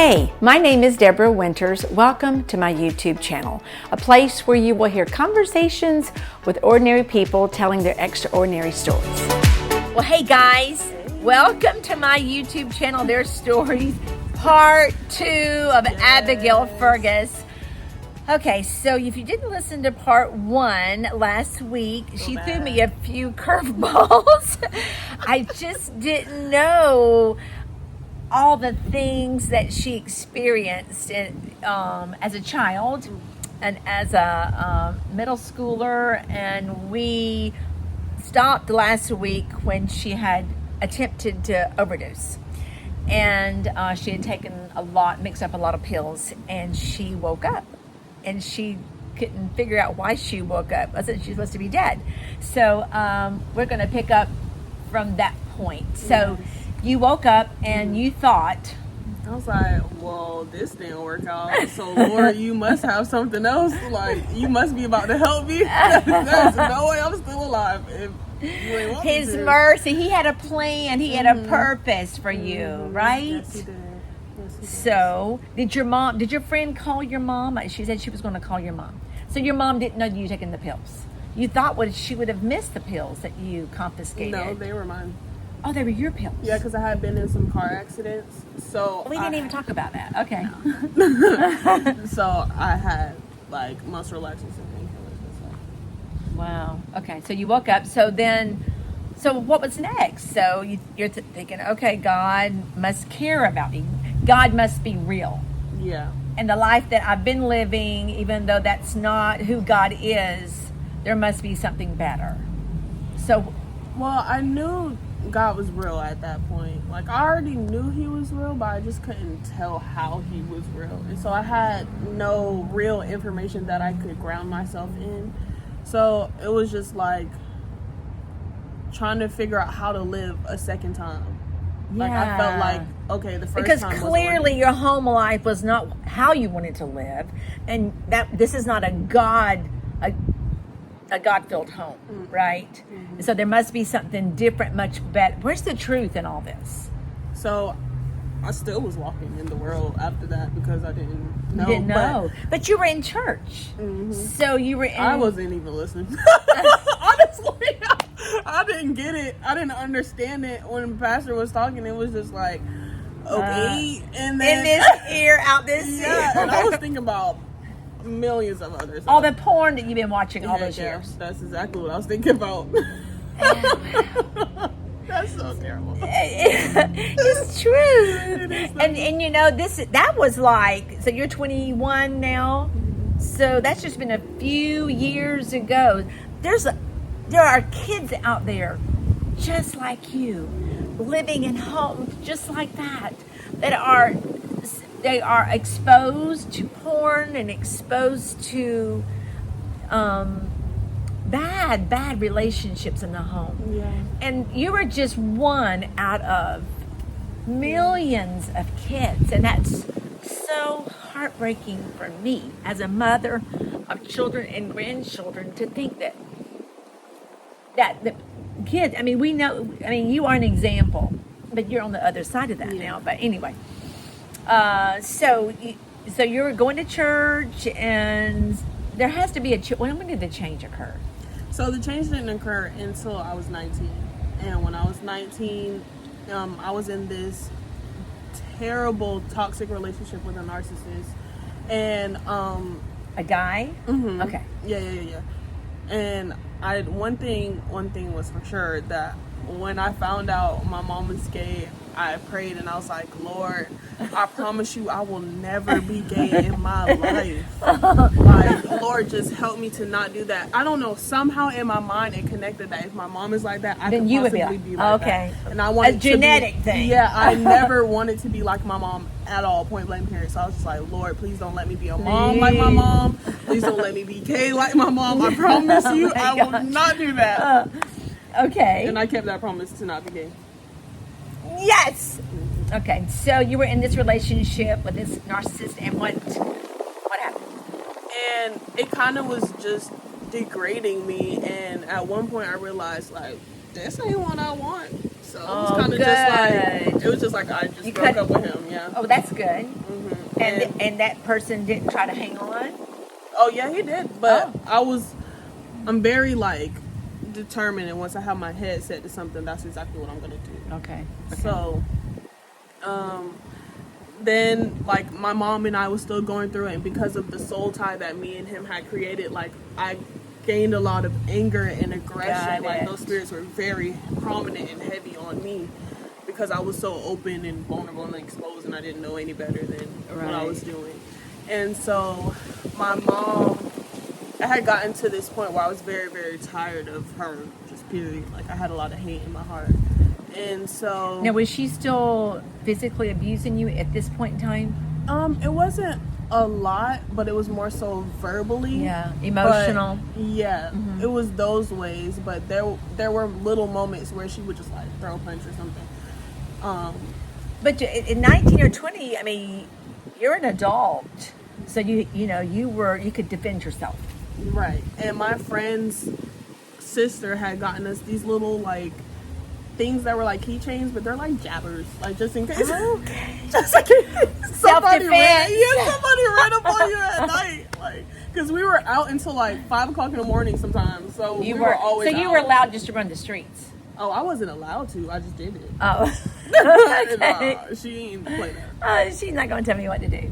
Hey, my name is Deborah Winters. Welcome to my YouTube channel, a place where you will hear conversations with ordinary people telling their extraordinary stories. Well, hey guys, welcome to my YouTube channel, Their Stories, part 2 of Abigail Fergus. Okay, so if you didn't listen to part 1 last week, she threw me a few curveballs. I just didn't know all the things that she experienced as a child and as a middle schooler, and we stopped last week when she had attempted to overdose, and she had mixed up a lot of pills, and she woke up, and she couldn't figure out why she woke up. I said she's supposed to be dead. So we're going to pick up from that point. So you woke up and you thought, I was like, well, this didn't work out. So, Lord, you must have something else. Like, you must be about to help me. There's no way I'm still alive if you ain't want me to. His mercy, he had a plan, he had a purpose for you, right? Yes, he did. So, did your friend call your mom? She said she was going to call your mom. So your mom didn't know you were taking the pills. You thought she would have missed the pills that you confiscated. No, they were mine. Oh, they were your pills? Yeah, because I had been in some car accidents. So we didn't even talk about that. Okay. No. So I had like muscle relaxants and painkillers and stuff. Wow. Okay, so you woke up. So what was next? So you're thinking, okay, God must care about me. God must be real. Yeah. And the life that I've been living, even though that's not who God is, there must be something better. So, well, I knew God was real at that point. Like, I already knew he was real, but I just couldn't tell how he was real. And so I had no real information that I could ground myself in. So it was just like trying to figure out how to live a second time. Like, I felt like, okay, the first time because clearly your home life was not how you wanted to live, and that this is not a God-filled home, right? Mm-hmm. So there must be something different, much better. Where's the truth in all this? So I still was walking in the world after that because I didn't know. You didn't know. But you were in church. Mm-hmm. So you were in... I wasn't even listening. Honestly, I didn't get it. I didn't understand it when the pastor was talking. It was just like, okay. And then... In this ear, out this ear. Yeah, and I was thinking about millions of others. All the porn that you've been watching all those years. That's exactly what I was thinking about. That's so terrible. It's true. It is and you know, that was like, so you're 21 now. So that's just been a few years ago. There are kids out there just like you, living in homes just like that they are exposed to porn and exposed to bad relationships in the home. Yeah. And you were just one out of millions of kids. And that's so heartbreaking for me as a mother of children and grandchildren to think that the kids, you are an example, but you're on the other side of that now. But anyway. So you were going to church, and there has to be when did the change occur? So the change didn't occur until I was 19. And when I was 19, I was in this terrible toxic relationship with a narcissist. And a guy? Mm-hmm. Okay. Yeah. And one thing was for sure, that when I found out my mom was gay, I prayed and I was like, Lord, I promise you I will never be gay in my life. Like, Lord, just help me to not do that. I don't know, somehow in my mind it connected that if my mom is like that, I then could you possibly would be like okay. that. And I wanted a genetic thing. Yeah, I never wanted to be like my mom at all, point blank period. So I was just like, Lord, please don't let me be a mom like my mom. Please don't let me be gay like my mom. I promise you, I will not do that. Okay. And I kept that promise to not be gay. Yes. Okay, so you were in this relationship with this narcissist, and what happened? And it kind of was just degrading me, and at one point I realized, like, this ain't what I want. So it was kind of just like, it was just like I just broke up with him, yeah. Oh, that's good. Mm-hmm. And that person didn't try to hang on? Oh, yeah, he did. But I'm very, like, determined, and once I have my head set to something, that's exactly what I'm going to do. Okay. So, then, like, my mom and I was still going through it, and because of the soul tie that me and him had created, like, I gained a lot of anger and aggression. Like, those spirits were very prominent and heavy on me because I was so open and vulnerable and exposed, and I didn't know any better than what I was doing. And so my mom, I had gotten to this point where I was very, very tired of her, just period. Like, I had a lot of hate in my heart. And so... Now, was she still physically abusing you at this point in time? It wasn't a lot, but it was more so verbally. Yeah, emotional. But, yeah, it was those ways, but there were little moments where she would just, like, throw a punch or something. But in 19 or 20, I mean... You're an adult, so you could defend yourself. Right. And my friend's sister had gotten us these little, like, things that were like keychains, but they're like jabbers, like, just in case. Okay. Just like somebody ran up on you at night, like, because we were out until like 5 o'clock in the morning sometimes. So we were always. So you were allowed just to run the streets. Oh, I wasn't allowed to. I just did it. Oh. Okay. She ain't play that. She's not going to tell me what to do.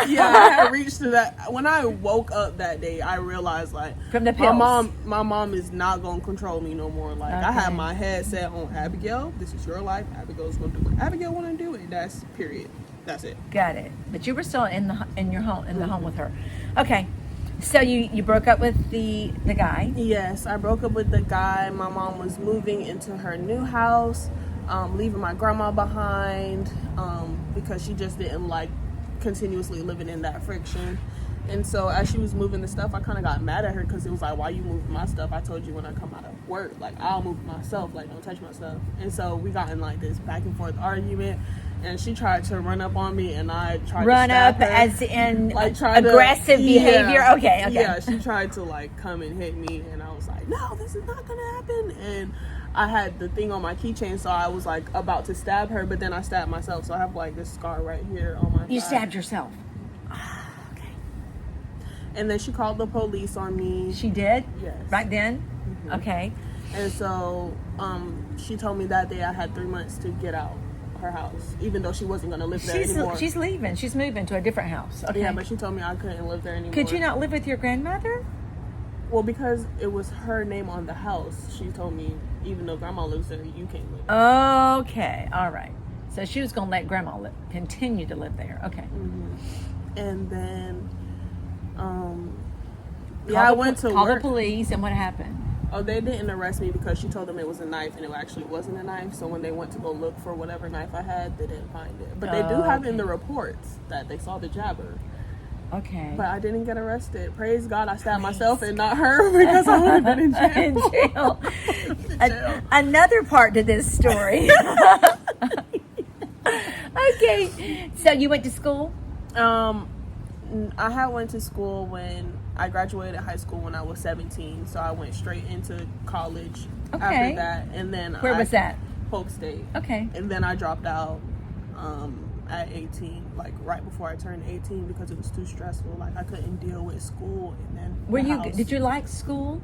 Yeah, I had reached to that. When I woke up that day, I realized, like, from the pills. My mom is not going to control me no more. Like, I had my head set on Abigail. This is your life. Abigail's going to do what Abigail want to do, and that's period. That's it. Got it. But you were still in your home, the home with her. Okay. So you broke up with the guy? Yes, I broke up with the guy. My mom was moving into her new house, leaving my grandma behind, because she just didn't like continuously living in that friction. And so as she was moving the stuff, I kind of got mad at her because it was like, why you moving my stuff? I told you when I come out of work, like, I'll move myself, like, don't touch my stuff. And so we got in like this back and forth argument. And she tried to run up on me, and I tried to stab her. As in, like, aggressive behavior? Okay. Yeah, she tried to, like, come and hit me, and I was like, no, this is not going to happen. And I had the thing on my keychain, so I was, like, about to stab her, but then I stabbed myself. So I have, like, this scar right here on my thigh. You stabbed yourself? Okay. And then she called the police on me. She did? Yes. Right then? Mm-hmm. Okay. And so she told me that day I had 3 months to get out her house, even though she wasn't going to live there anymore. She's leaving. She's moving to a different house. Okay. Yeah, but she told me I couldn't live there anymore. Could you not live with your grandmother? Well, because it was her name on the house. She told me, even though grandma lives there, you can't live there. Okay. All right. So she was going to let grandma continue to live there. Okay. Mm-hmm. And then, I went to call work. The police, and what happened? Oh, they didn't arrest me because she told them it was a knife, and it actually wasn't a knife. So when they went to go look for whatever knife I had, they didn't find it. But they do have in the reports that they saw the jabber. Okay. But I didn't get arrested. Praise God, I stabbed myself and not her, because I would have been in jail. Another part to this story. Okay. So you went to school? I had went to school when I graduated high school when I was 17, so I went straight into college after that. And then where was that? Polk State. Okay. And then I dropped out at 18, like right before I turned 18, because it was too stressful. Like, I couldn't deal with school, and then did you like school?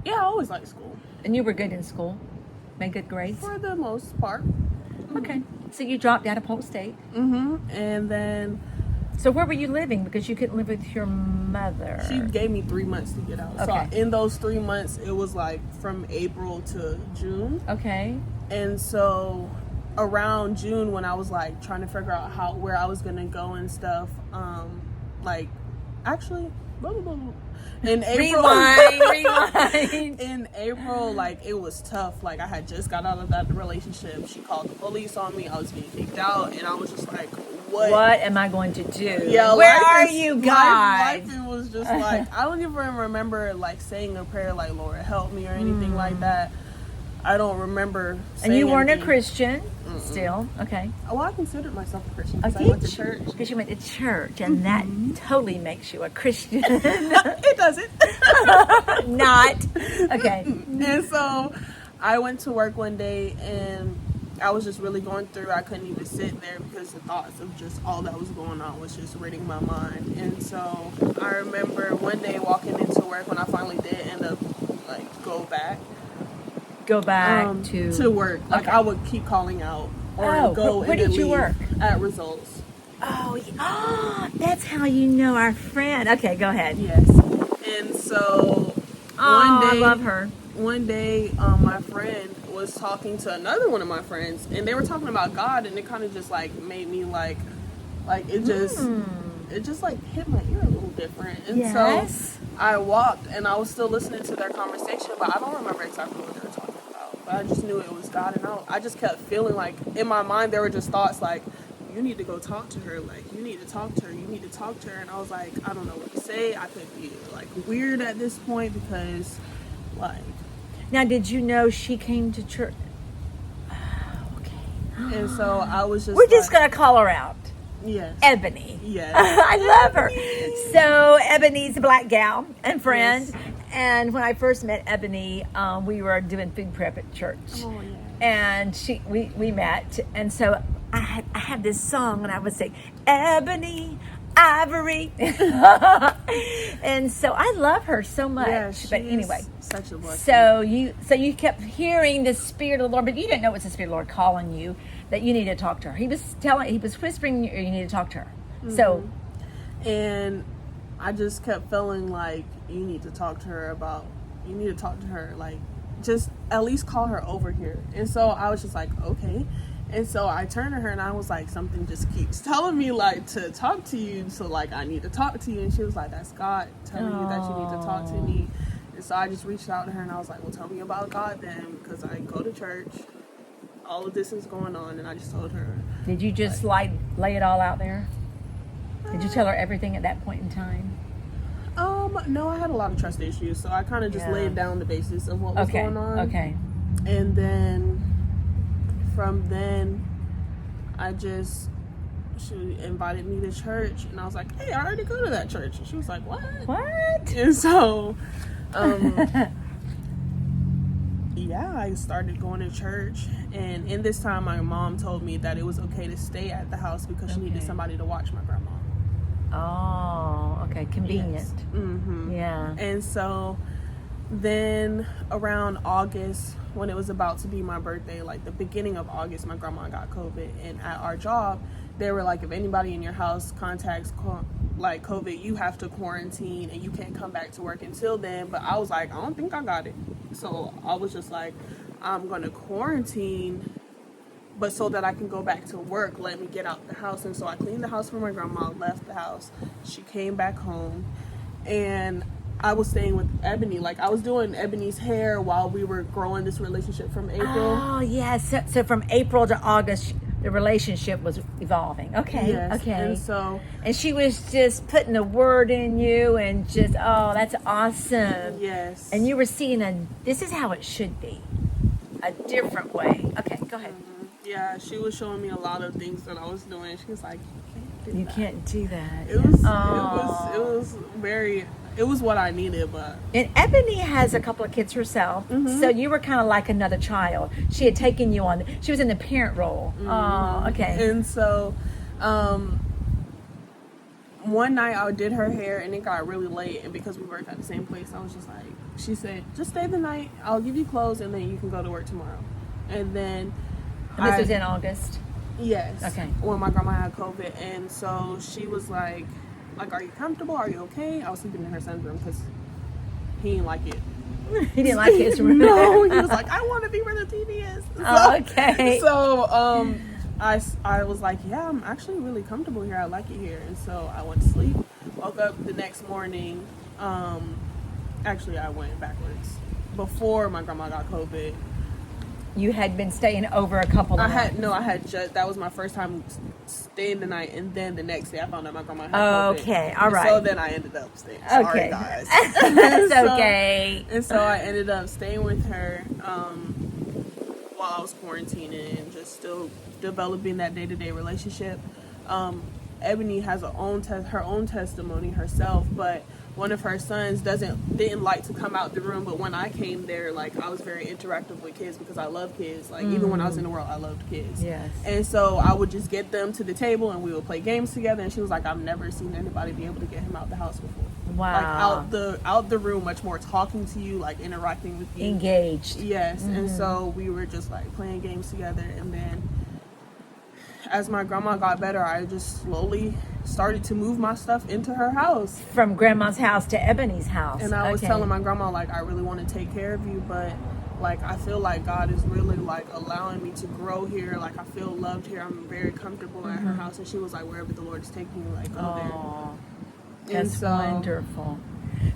Yeah, I always liked school. And you were good in school? Made good grades? For the most part. Okay. So you dropped out of Polk State? Mm-hmm. And then... So where were you living? Because you couldn't live with your mother. She gave me 3 months to get out. Okay. So in those 3 months, it was like from April to June. Okay. And so around June, when I was like trying to figure out where I was gonna go and stuff, like, actually, blah, blah, blah, blah. In April, rewind. In April, like, it was tough. Like, I had just got out of that relationship. She called the police on me. I was being kicked out, and I was just like, what am I going to do? Yeah, where are you, God? Life, it was just like, I don't even remember like saying a prayer like, Lord, help me, or anything like that. I don't remember saying. And you weren't anything. A Christian still? Okay. Well, I considered myself a Christian because I went to church. Because you went to church, and that totally makes you a Christian. It doesn't. Not. Okay. And so I went to work one day and I was just really going through. I couldn't even sit there because the thoughts of just all that was going on was just ridding my mind. And so I remember one day walking into work when I finally did end up like go back to work. Like okay. I would keep calling out or go where and did then you leave work? at Results. That's how you know our friend. Okay, go ahead. Yes. And so one day, I love her. One day, my friend was talking to another one of my friends, and they were talking about God, and it kind of just like made me like it just like hit my ear a little different. And Yes. so I walked, and I was still listening to their conversation, but I don't remember exactly what they were talking about. But I just knew it was God, and I just kept feeling like in my mind there were just thoughts like, you need to go talk to her, like you need to talk to her, you need to talk to her. And I was like, I don't know what to say. I could be like weird at this point because like. Now, did you know she came to church? Oh, okay. And so I was just We're just going to call her out. Yes. Ebony. Yes. I love her. So, Ebony's a black gal and friend. Yes. And when I first met Ebony, we were doing food prep at church. Oh, yeah. And we met. And so I had this song, and I would say, Ebony, Ivory. And so I love her so much. Yeah, but anyway, such a blessing. So you kept hearing the Spirit of the Lord, but you didn't know it was the Spirit of the Lord calling you that you need to talk to her. He was whispering you need to talk to her. Mm-hmm. So, and I just kept feeling like you need to talk to her, like just at least call her over here. And so I was just like, okay. And so I turned to her and I was like, something just keeps telling me like to talk to you. So like, I need to talk to you. And she was like, that's God telling you that you need to talk to me. And so I just reached out to her and I was like, well, tell me about God then, because I go to church. All of this is going on. And I just told her. Did you just lay it all out there? Did you tell her everything at that point in time? No, I had a lot of trust issues. So I kind of just laid down the basis of what was going on. Okay. And then from then, she invited me to church, and I was like, hey, I already go to that church. And she was like, what? And so, yeah, I started going to church. And in this time, my mom told me that it was okay to stay at the house because she needed somebody to watch my grandma. Oh, okay. Convenient. Yes. Mm-hmm. Yeah. And so then around August, when it was about to be my birthday, like the beginning of August, my grandma got COVID. And at our job, they were like, if anybody in your house contacts like COVID, you have to quarantine and you can't come back to work until then. But I was like, I don't think I got it. So I was just like, I'm going to quarantine, but so that I can go back to work, let me get out the house. And so I cleaned the house for my grandma, left the house. She came back home, and I was staying with Ebony. Like, I was doing Ebony's hair while we were growing this relationship from April. Oh, yes. So from April to August, the relationship was evolving. Okay. Yes. Okay. And she was just putting the word in you and just, oh, that's awesome. Yes. And you were seeing this is how it should be. A different way. Okay, go ahead. Mm-hmm. Yeah, she was showing me a lot of things that I was doing. She was like, you can't do that. It was what I needed. But and Ebony has a couple of kids herself, so you were kind of like another child. She had taken you on. She was in the parent role. Mm-hmm. Oh, okay. And so, one night I did her hair, and it got really late. And because we worked at the same place, I was just like, she said, just stay the night. I'll give you clothes, and then you can go to work tomorrow. And then, and this was in August. Yes. Okay. When my grandma had COVID, and so she was like, are you comfortable? Are you okay? I was sleeping in her son's room because he didn't like it. He didn't like his room. No, he was like, I want to be where the TV is. So, okay. So I was like, yeah, I'm actually really comfortable here. I like it here. And so I went to sleep. Woke up the next morning. Actually, I went backwards. Before my grandma got COVID. You had been staying over a couple of nights. That was my first time staying the night, and then the next day I found out my grandma had COVID. Okay, all right. So then I ended up staying. Okay. Sorry, guys. That's okay. And so I ended up staying with her while I was quarantining and just still developing that day-to-day relationship. Ebony has her own testimony herself, but one of her sons didn't like to come out the room. But when I came there, like, I was very interactive with kids because I love kids. Like, even when I was in the world, I loved kids. Yes. And so I would just get them to the table and we would play games together. And she was like, I've never seen anybody be able to get him out the house before. Wow. Like out the room, much more talking to you, like interacting with you. Engaged. Yes. And so we were just like playing games together. And then as my grandma got better, I just slowly started to move my stuff into her house. From grandma's house to Ebony's house. And I was telling my grandma, like, I really want to take care of you, but like, I feel like God is really like allowing me to grow here. Like, I feel loved here. I'm very comfortable at her house. And she was like, wherever the Lord is taking you, like, go there. That's wonderful.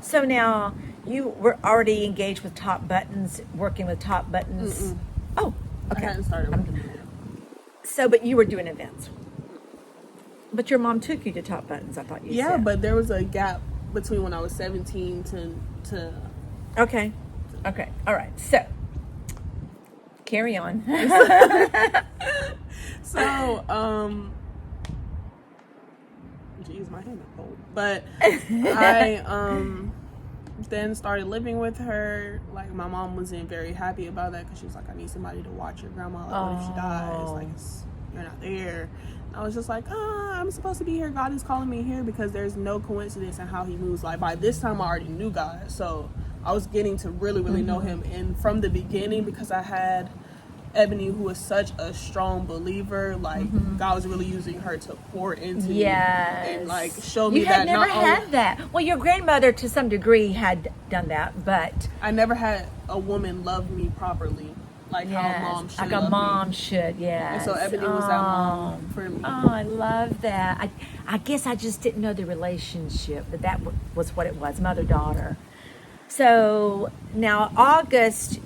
So now you were already engaged with Top Buttons, working with Top Buttons. Oh, okay. I hadn't started working there. So, but you were doing events. But your mom took you to Top Buttons, I thought you said. Yeah, but there was a gap between when I was 17 to... Okay. Okay. All right. So, carry on. So, geez, my hand is cold. But I then started living with her. Like, my mom wasn't very happy about that because she was like, I need somebody to watch your grandma. Like, what if she dies? Like, you're not there. And I was just like, I'm supposed to be here. God is calling me here because there's no coincidence in how he moves. Like, by this time, I already knew God. So I was getting to really, really know him. And from the beginning, because I had Ebony, who was such a strong believer, like, God was really using her to pour into me and like show me that. You had never had that. Well, your grandmother to some degree had done that, but I never had a woman love me properly, like how a mom should. Like a mom should, yes. And so Ebony was that mom for me. Oh, I love that. I guess I just didn't know the relationship, but that was what it was, mother-daughter. So now August.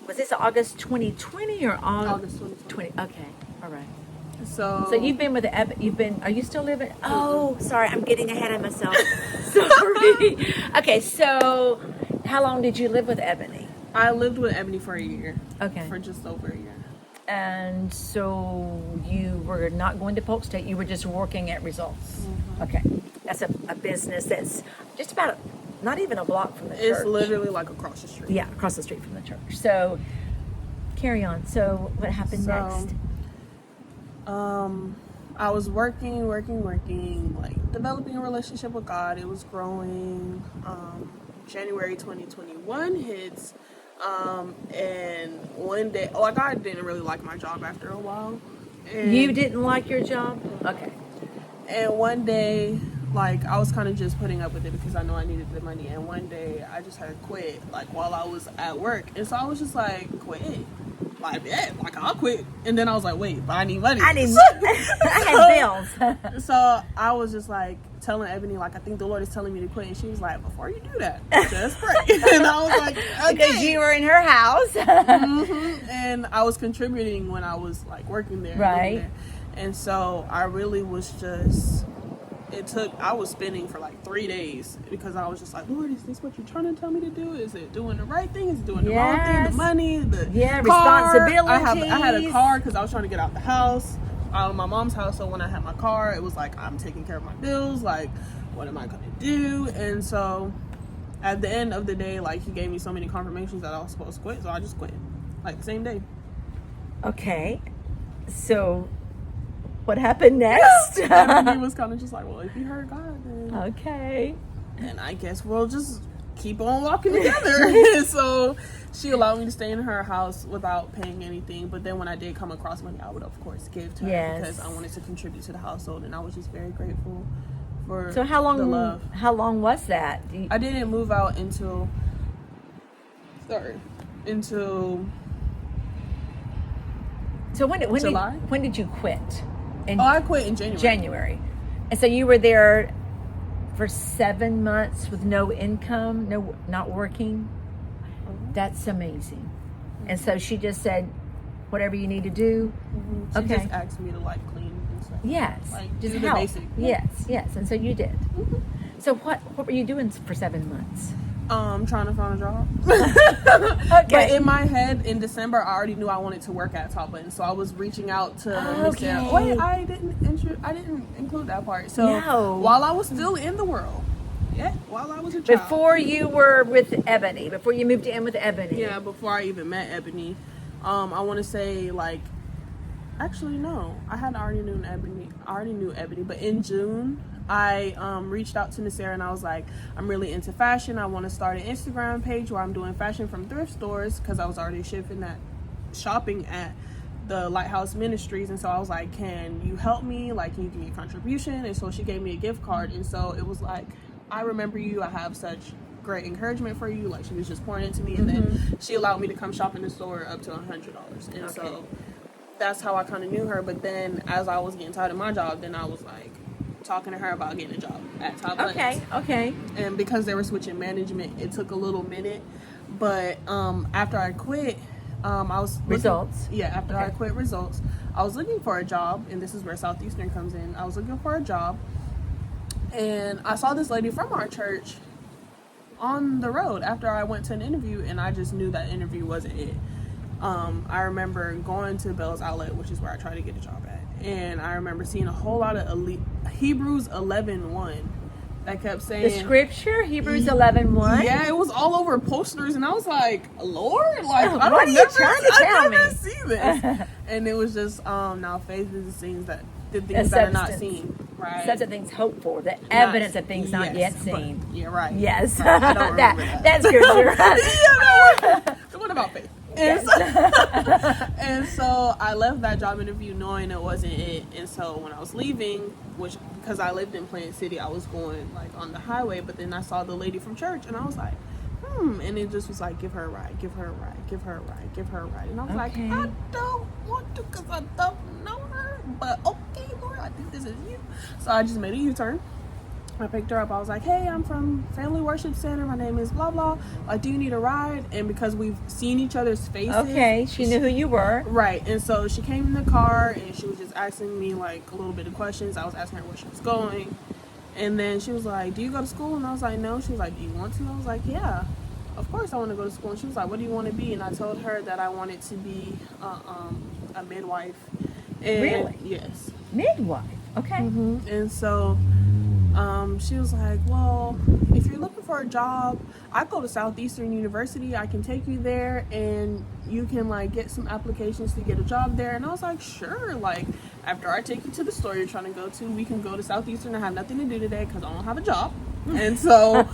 Was this August 2020 or August 2020? Okay, all right. So you've been with are you still living? Oh, sorry, I'm getting ahead of myself. Sorry. Okay, so how long did you live with Ebony? I lived with Ebony for a year. Okay. For just over a year. And so you were not going to Polk State, you were just working at Results. Okay. That's a business that's just about not even a block from the church. It's literally like across the street. Yeah, across the street from the church. So, carry on. So, what happened next? I was working, like developing a relationship with God. It was growing. January 2021 hits. And one day, like, I didn't really like my job after a while. And you didn't like your job? Okay. And one day, like, I was kind of just putting up with it because I know I needed the money. And one day, I just had quit, like, while I was at work. And so I was just like, quit. Like, yeah, like, I'll quit. And then I was like, wait, but I need money. I had bills. So I was just like telling Ebony, like, I think the Lord is telling me to quit. And she was like, before you do that, just pray. And I was like, okay. Because you were in her house. And I was contributing when I was, like, working there. Right. And so I really was just... I was spinning for like 3 days because I was just like, Lord, is this what you're trying to tell me to do? Is it doing the right thing? Is it doing the wrong thing? The money, the car. Responsibilities. I had a car because I was trying to get out the house, out of my mom's house. So when I had my car, it was like, I'm taking care of my bills. Like, what am I going to do? And so at the end of the day, like, he gave me so many confirmations that I was supposed to quit. So I just quit, like, the same day. Okay. So... what happened next? And he was kind of just like, well, if you heard God, then okay. And I guess we'll just keep on walking together. So she allowed me to stay in her house without paying anything. But then when I did come across money, I would, of course, give to her because I wanted to contribute to the household. And I was just very grateful for the love. How long was that? I didn't move out until... So when July? When did you quit? I quit in January. And so you were there for 7 months with no income, not working. That's amazing. And so she just said, whatever you need to do. She just asked me to, like, clean and stuff. Yes. Like, just do help. the basic. Yes. And so you did. So what were you doing for 7 months? Trying to find a job. Okay. But in my head, in December, I already knew I wanted to work at Top Button, so I was reaching out to Miss Sarah. Wait, I didn't include that part. So while I was still in the world, while I was a child, before you were with Ebony, before you moved in with Ebony. Yeah, before I even met Ebony, I want to say like, actually no, I already knew Ebony, but in June. I reached out to Miss Sarah and I was like, I'm really into fashion. I want to start an Instagram page where I'm doing fashion from thrift stores because I was already shopping at the Lighthouse Ministries. And so I was like, can you help me? Like, can you give me a contribution? And so she gave me a gift card. And so it was like, I remember you. I have such great encouragement for you. Like, she was just pouring into me. And then she allowed me to come shop in the store up to $100. And so that's how I kind of knew her. But then as I was getting tired of my job, then I was like, talking to her about getting a job at Top Button. Okay. And because they were switching management, it took a little minute. But after I quit, I was I quit Results, I was looking for a job, and this is where Southeastern comes in. I was looking for a job, and I saw this lady from our church on the road after I went to an interview, and I just knew that interview wasn't it. I remember going to Bell's Outlet, which is where I tried to get a job at. And I remember seeing a whole lot of Hebrews 11:1 that kept saying the scripture, Hebrews 11:1. Yeah, it was all over posters, and I was like, Lord, like what are you trying to tell me? See this. And it was just now faith is the things that are not seen, right? Such a thing's hoped for, the evidence of things not yet seen. Yeah, right. Yes, right. I don't remember that's scripture. So what about faith? And so I left that job interview knowing it wasn't it. And so when I was leaving, because I lived in Plant City, I was going like on the highway, but then I saw the lady from church and I was like, and it just was like, give her a ride, give her a ride, give her a ride, give her a ride. And I was like, I don't want to because I don't know her, but okay, Lord, I think this is you. So I just made a U-turn. I picked her up. I was like, hey, I'm from Family Worship Center. My name is blah, blah. Like, do you need a ride? And because we've seen each other's faces. Okay, she knew who you were. Right. And so she came in the car and she was just asking me, like, a little bit of questions. I was asking her where she was going. And then she was like, do you go to school? And I was like, no. She was like, do you want to? I was like, yeah, of course I want to go to school. And she was like, what do you want to be? And I told her that I wanted to be a midwife. And really? Yes. Midwife. Okay. And so she was like, well, if you're looking for a job, I go to Southeastern University. I can take you there and you can like get some applications to get a job there. And I was like, sure. Like, after I take you to the store you're trying to go to, we can go to Southeastern. I have nothing to do today because I don't have a job. And so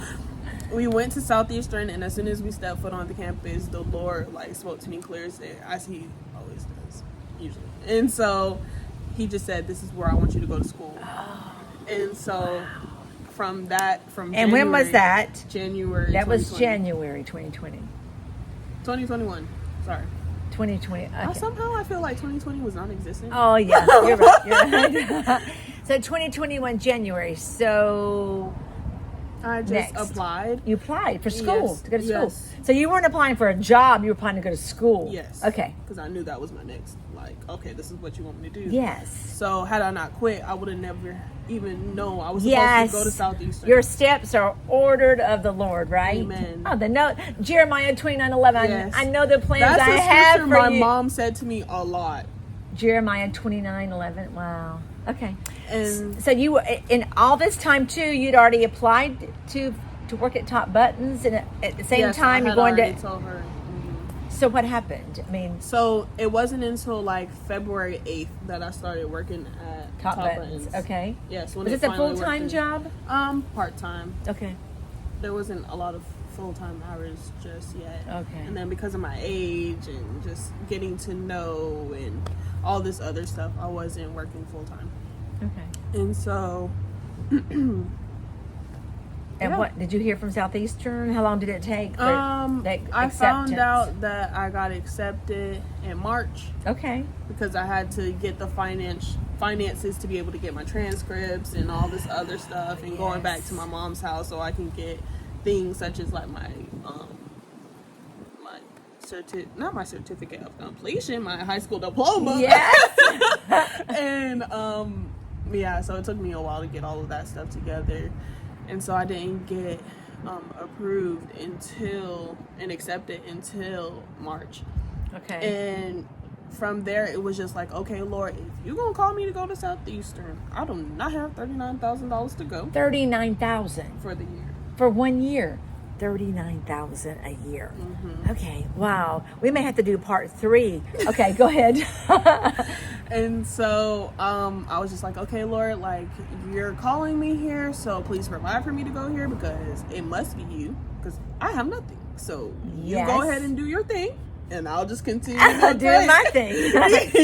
we went to Southeastern, and as soon as we stepped foot on the campus, the Lord like spoke to me clear as he always does, usually. And so he just said, this is where I want you to go to school. And so from January, and when was that? January. That was January 2020. 2021. Sorry. 2020. Okay. Somehow I feel like 2020 was non-existent. Oh yeah, you're right. You're right. So 2021 January. So I just applied. You applied for school, yes. to go to school. Yes. So you weren't applying for a job, you were applying to go to school. Yes. Okay. Because I knew that was my next, like, okay, this is what you want me to do. Yes. So had I not quit, I would have never even known I was supposed to go to Southeastern. Your steps are ordered of the Lord, right? Amen. Oh, Jeremiah 29:11. Yes. I know the plans That's I a have scripture for my you. mom said to me a lot. Jeremiah 29:11. Wow. Okay. And so you, in all this time too, you'd already applied to work at Top Buttons, and at the same time you're going to. Told her. So what happened? I mean, so it wasn't until like February 8th that I started working at Top Buttons. Okay. Yes. Was this a full-time job? Part-time. Okay. There wasn't a lot of full-time hours just yet. Okay. And then because of my age and just getting to know and all this other stuff, I wasn't working full-time. Okay. And so. And what did you hear from Southeastern? How long did it take? I found out that I got accepted in March. Okay. Because I had to get the finances to be able to get my transcripts and all this other stuff, and going back to my mom's house so I can get things such as like my not my certificate of completion, my high school diploma. Yes. And so it took me a while to get all of that stuff together. And so I didn't get approved and accepted until March. Okay. And from there, it was just like, okay, Lord, if you're going to call me to go to Southeastern, I do not have $39,000 to go. $39,000 for the year. For 1 year. $39,000 a year. Mm-hmm. Okay. Wow. We may have to do part 3. Okay, go ahead. And so I was just like, okay, Lord, like, you're calling me here, so please provide for me to go here, because it must be you, because I have nothing. So you go ahead and do your thing, and I'll just continue to do pray. my thing.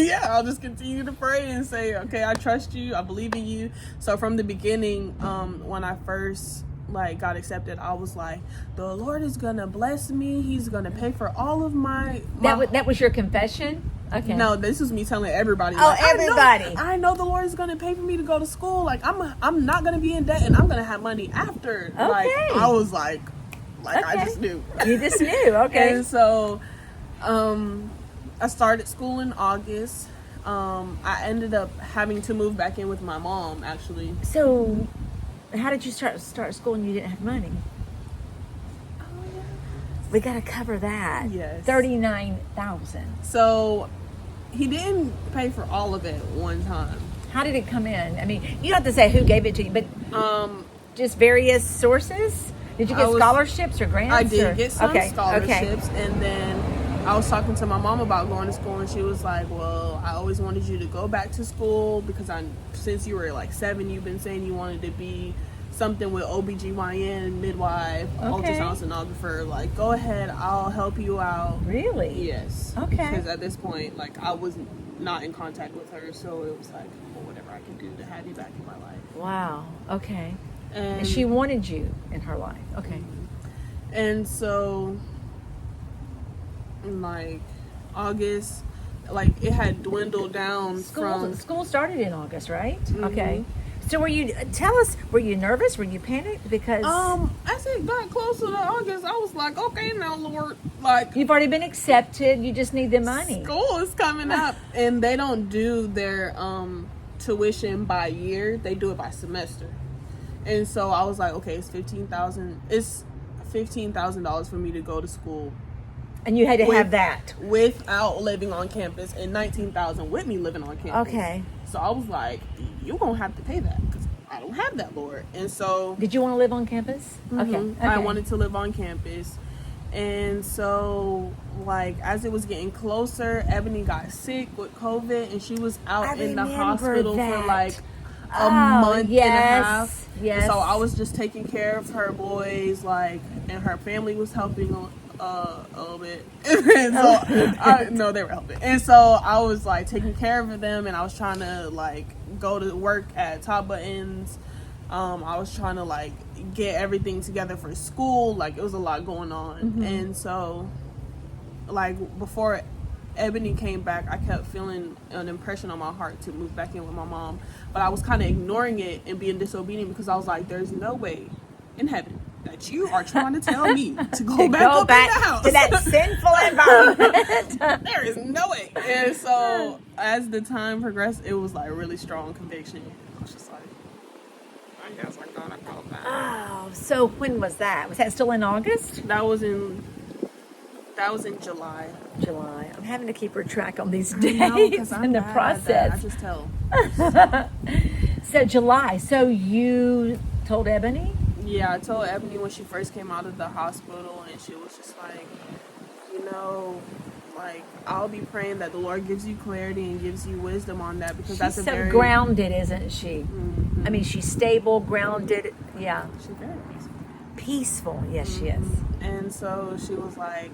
Yeah, I'll just continue to pray and say, okay, I trust you, I believe in you. So from the beginning, when I first got accepted, I was like, the Lord is gonna bless me, he's gonna pay for all of my that was your confession? Okay. No, this was me telling everybody. Oh, everybody. I know the Lord is gonna pay for me to go to school. Like, I'm not gonna be in debt, and I'm gonna have money after. Okay. Like, I was like Okay. I just knew. You just knew. Okay. And so I started school in August. I ended up having to move back in with my mom, actually. So how did you start school and you didn't have money? Oh, yeah. We got to cover that. Yes. $39,000. So he didn't pay for all of it at one time. How did it come in? I mean, you don't have to say who gave it to you, but just various sources. Did you get scholarships or grants? I did get some Okay. scholarships, and then I was talking to my mom about going to school, and she was like, well, I always wanted you to go back to school, because since you were like 7, you've been saying you wanted to be something with OBGYN, midwife, ultrasound sonographer. Like, go ahead, I'll help you out. Really? Yes. Okay. Because at this point, like, I was not in contact with her, so it was like, well, whatever I can do to have you back in my life. Wow. Okay. And she wanted you in her life. Okay. And so, like, August, like, it had dwindled down School started in August, right? Mm-hmm. Okay. So were you nervous? Were you panicked? Because as it got closer to August, I was like, okay, now, Lord, like, you've already been accepted, you just need the money. School is coming up, and they don't do their tuition by year, they do it by semester. And so I was like, okay, it's $15,000 for me to go to school. And you had to have that without living on campus, and $19,000 with me living on campus. Okay. So I was like, you're gonna have to pay that, because I don't have that, Lord. And so, did you want to live on campus? Mm-hmm, Okay. I wanted to live on campus. And so, like, as it was getting closer, Ebony got sick with COVID, and she was out in the hospital for like a month and a half. Yes. And so I was just taking care of her boys, like, and her family was helping a little bit. And so no, they were helping. And so I was like taking care of them, and I was trying to like go to work at Top Buttons. I was trying to like get everything together for school. Like, it was a lot going on. Mm-hmm. And so, like, before Ebony came back, I kept feeling an impression on my heart to move back in with my mom, but I was kind of ignoring it and being disobedient, because I was like, there's no way in heaven that you are trying to tell me to go back in the house to that sinful environment. There is no way. And so as the time progressed, it was like a really strong conviction. I was just like, I guess I'm gonna go back. Oh, so when was that? Was that still in August? That was in July. July. I'm having to keep her track on these dates in the process. I just tell. So July. So you told Ebony? Yeah, I told Ebony when she first came out of the hospital, and she was just like, like, I'll be praying that the Lord gives you clarity and gives you wisdom on that, because that's she's a so very grounded, isn't she? Mm-hmm. I mean, she's stable, grounded. Yeah. She's very peaceful. Peaceful. Yes, she is. And so she was like,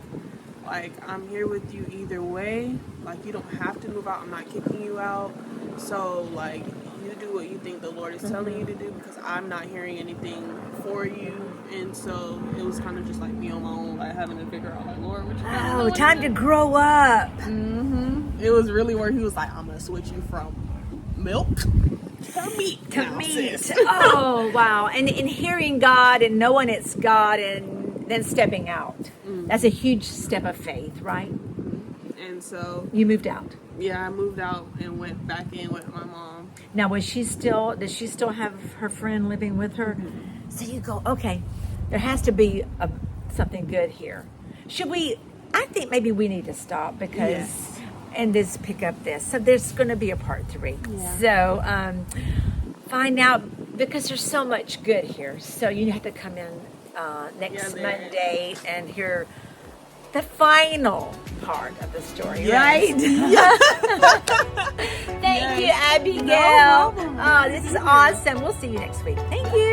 I'm here with you either way. Like, you don't have to move out. I'm not kicking you out. So, like, you do what you think the Lord is telling you to do, because I'm not hearing anything for you. And so it was kind of just like me on my own, like having to figure out, like, Lord, what you doing? Oh, time to grow up. Mm-hmm. It was really where he was like, I'm gonna switch you from milk to meat. Sis. Oh, wow. And hearing God and knowing it's God and then stepping out. That's a huge step of faith, right? And so you moved out. Yeah, I moved out and went back in with my mom. Now, does she still have her friend living with her? So you go, okay, There has to be something good here. Should we? I think maybe we need to stop because and just pick up this. So there's going to be a part 3. Yeah. So find out because there's so much good here. So you have to come in next Monday and hear the final part of the story, right? Thank you, Abigail. No problem. This is awesome. We'll see you next week. Thank you.